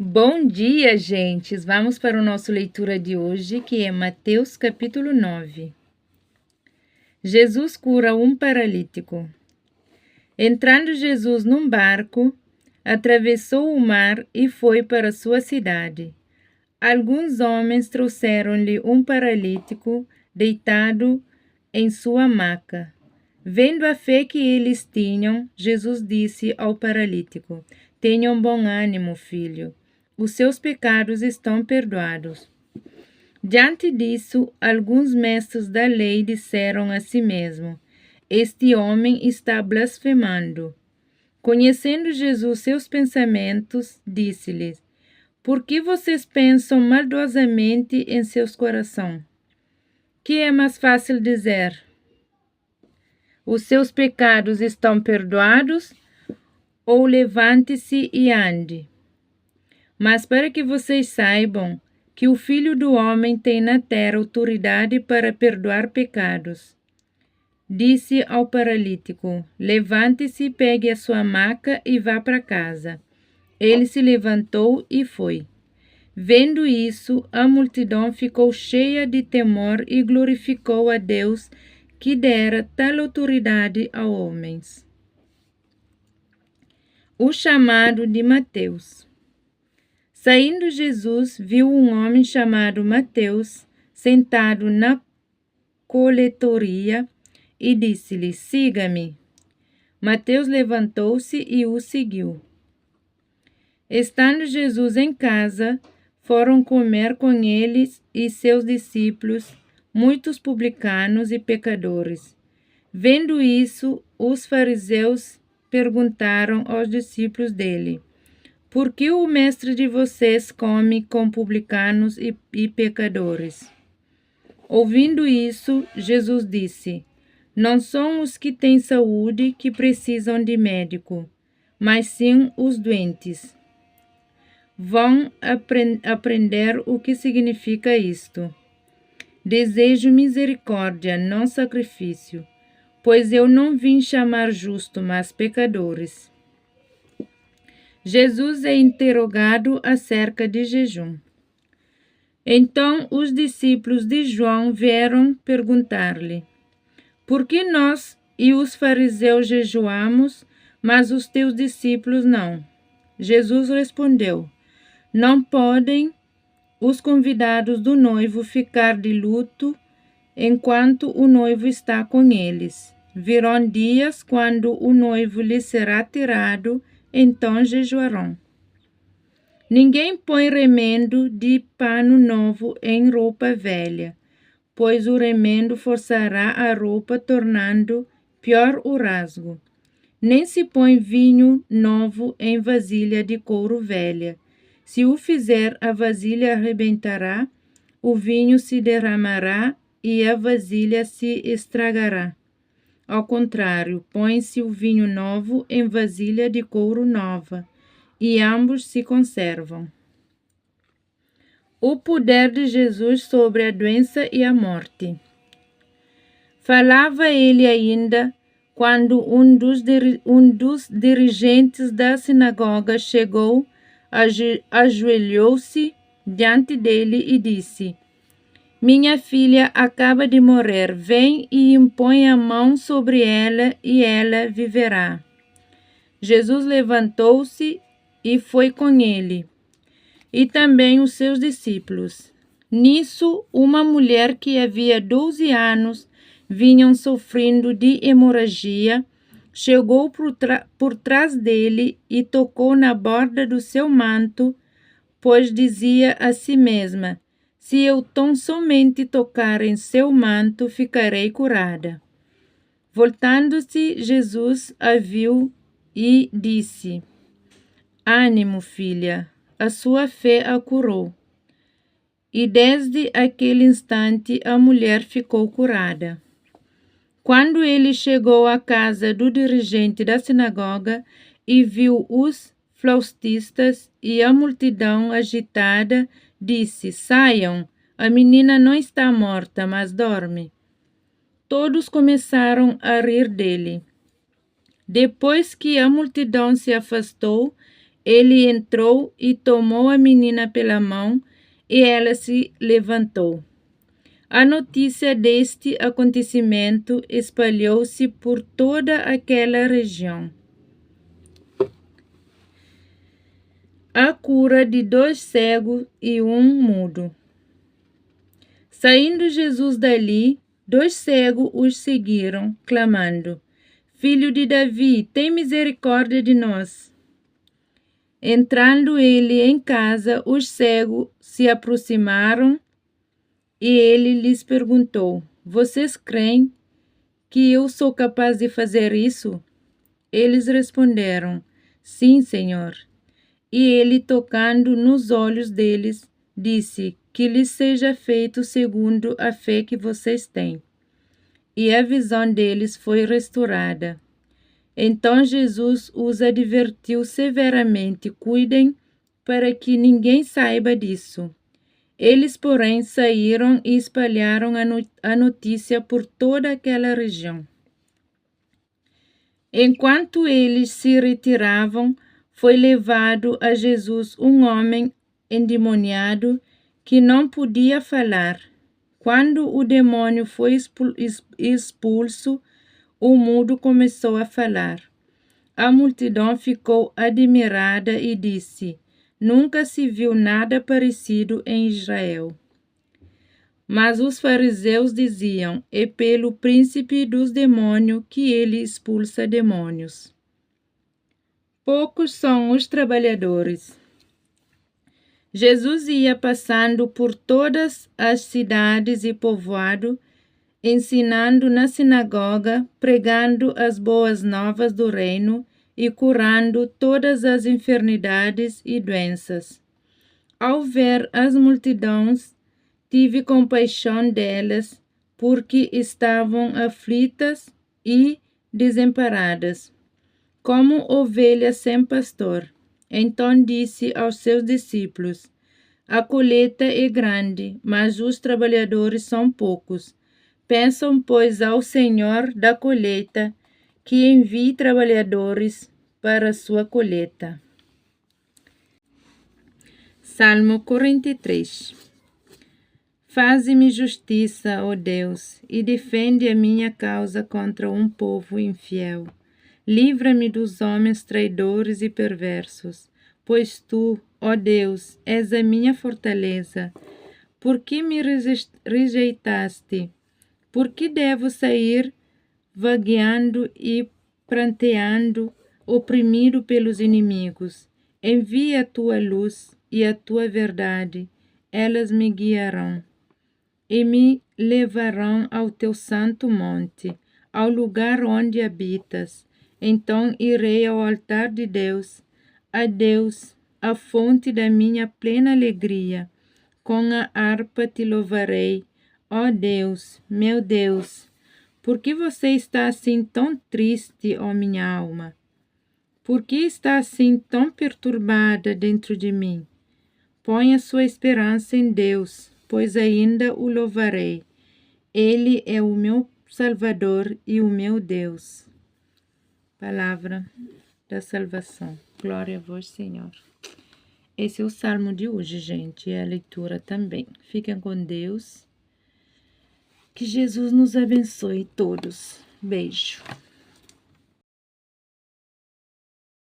Bom dia, gentes! Vamos para a nossa leitura de hoje, que é Mateus capítulo 9. Jesus cura um paralítico. Entrando Jesus num barco, atravessou o mar e foi para sua cidade. Alguns homens trouxeram-lhe um paralítico deitado em sua maca. Vendo a fé que eles tinham, Jesus disse ao paralítico: Tenha um bom ânimo, filho. Os seus pecados estão perdoados. Diante disso, alguns mestres da lei disseram a si mesmos: Este homem está blasfemando. Conhecendo Jesus seus pensamentos, disse-lhes: Por que vocês pensam maldosamente em seus corações? Que é mais fácil dizer: Os seus pecados estão perdoados, ou levante-se e ande? Mas para que vocês saibam que o Filho do Homem tem na terra autoridade para perdoar pecados, disse ao paralítico: Levante-se, pegue a sua maca e vá para casa. Ele se levantou e foi. Vendo isso, a multidão ficou cheia de temor e glorificou a Deus, que dera tal autoridade a homens. O chamado de Mateus. Saindo Jesus, viu um homem chamado Mateus sentado na coletoria e disse-lhe: Siga-me. Mateus levantou-se e o seguiu. Estando Jesus em casa, foram comer com eles e seus discípulos muitos publicanos e pecadores. Vendo isso, os fariseus perguntaram aos discípulos dele: Por que o mestre de vocês come com publicanos e pecadores? Ouvindo isso, Jesus disse: Não são os que têm saúde que precisam de médico, mas sim os doentes. Vão aprender o que significa isto. Desejo misericórdia, não sacrifício, pois eu não vim chamar justo, mas pecadores. Jesus é interrogado acerca de jejum. Então os discípulos de João vieram perguntar-lhe: Por que nós e os fariseus jejuamos, mas os teus discípulos não? Jesus respondeu: Não podem os convidados do noivo ficar de luto enquanto o noivo está com eles. Virão dias quando o noivo lhes será tirado, então jejuarão. Ninguém põe remendo de pano novo em roupa velha, pois o remendo forçará a roupa, tornando pior o rasgo. Nem se põe vinho novo em vasilha de couro velha. Se o fizer, a vasilha arrebentará, o vinho se derramará e a vasilha se estragará. Ao contrário, põe-se o vinho novo em vasilha de couro nova, e ambos se conservam. O poder de Jesus sobre a doença e a morte. Falava ele ainda quando um dos dirigentes da sinagoga chegou, ajoelhou-se diante dele e disse: Minha filha acaba de morrer, vem e impõe a mão sobre ela e ela viverá. Jesus levantou-se e foi com ele, e também os seus discípulos. Nisso, uma mulher que havia 12 anos vinham sofrendo de hemorragia, chegou por trás dele e tocou na borda do seu manto, pois dizia a si mesma: Se eu tão somente tocar em seu manto, ficarei curada. Voltando-se, Jesus a viu e disse: Ânimo, filha, a sua fé a curou. E desde aquele instante a mulher ficou curada. Quando ele chegou à casa do dirigente da sinagoga e viu os flautistas e a multidão agitada, disse: Saiam, a menina não está morta, mas dorme. Todos começaram a rir dele. Depois que a multidão se afastou, Ele entrou e tomou a menina pela mão, e ela se levantou. A notícia deste acontecimento espalhou-se por toda aquela região. A cura de 2 cegos e 1 mudo. Saindo Jesus dali, 2 cegos os seguiram, clamando: Filho de Davi, tem misericórdia de nós. Entrando ele em casa, os cegos se aproximaram e ele lhes perguntou: Vocês creem que eu sou capaz de fazer isso? Eles responderam: Sim, Senhor. E ele, tocando nos olhos deles, disse: Que lhes seja feito segundo a fé que vocês têm. E a visão deles foi restaurada. Então Jesus os advertiu severamente: Cuidem para que ninguém saiba disso. Eles, porém, saíram e espalharam a notícia por toda aquela região. Enquanto eles se retiravam, foi levado a Jesus um homem endemoniado que não podia falar. Quando o demônio foi expulso, o mudo começou a falar. A multidão ficou admirada e disse: Nunca se viu nada parecido em Israel. Mas os fariseus diziam: É pelo príncipe dos demônios que ele expulsa demônios. Poucos são os trabalhadores. Jesus ia passando por todas as cidades e povoados, ensinando na sinagoga, pregando as boas novas do reino e curando todas as enfermidades e doenças. Ao ver as multidões, tive compaixão delas, porque estavam aflitas e desamparadas, como ovelhas sem pastor. Então disse aos seus discípulos: A colheita é grande, mas os trabalhadores são poucos. Peçam, pois, ao Senhor da colheita que envie trabalhadores para a sua colheita. Salmo 43. Faze-me justiça, ó Deus, e defende a minha causa contra um povo infiel. Livra-me dos homens traidores e perversos, pois tu, ó Deus, és a minha fortaleza. Por que me rejeitaste? Por que devo sair vagueando e pranteando, oprimido pelos inimigos? Envia a tua luz e a tua verdade, elas me guiarão e me levarão ao teu santo monte, ao lugar onde habitas. Então irei ao altar de Deus, a Deus, a fonte da minha plena alegria. Com a harpa te louvarei, ó Deus, meu Deus. Por que você está assim tão triste, ó minha alma? Por que está assim tão perturbada dentro de mim? Põe a sua esperança em Deus, pois ainda o louvarei. Ele é o meu Salvador e o meu Deus. Palavra da salvação. Glória a vós, Senhor. Esse é o salmo de hoje, gente, e a leitura também. Fiquem com Deus. Que Jesus nos abençoe todos. Beijo.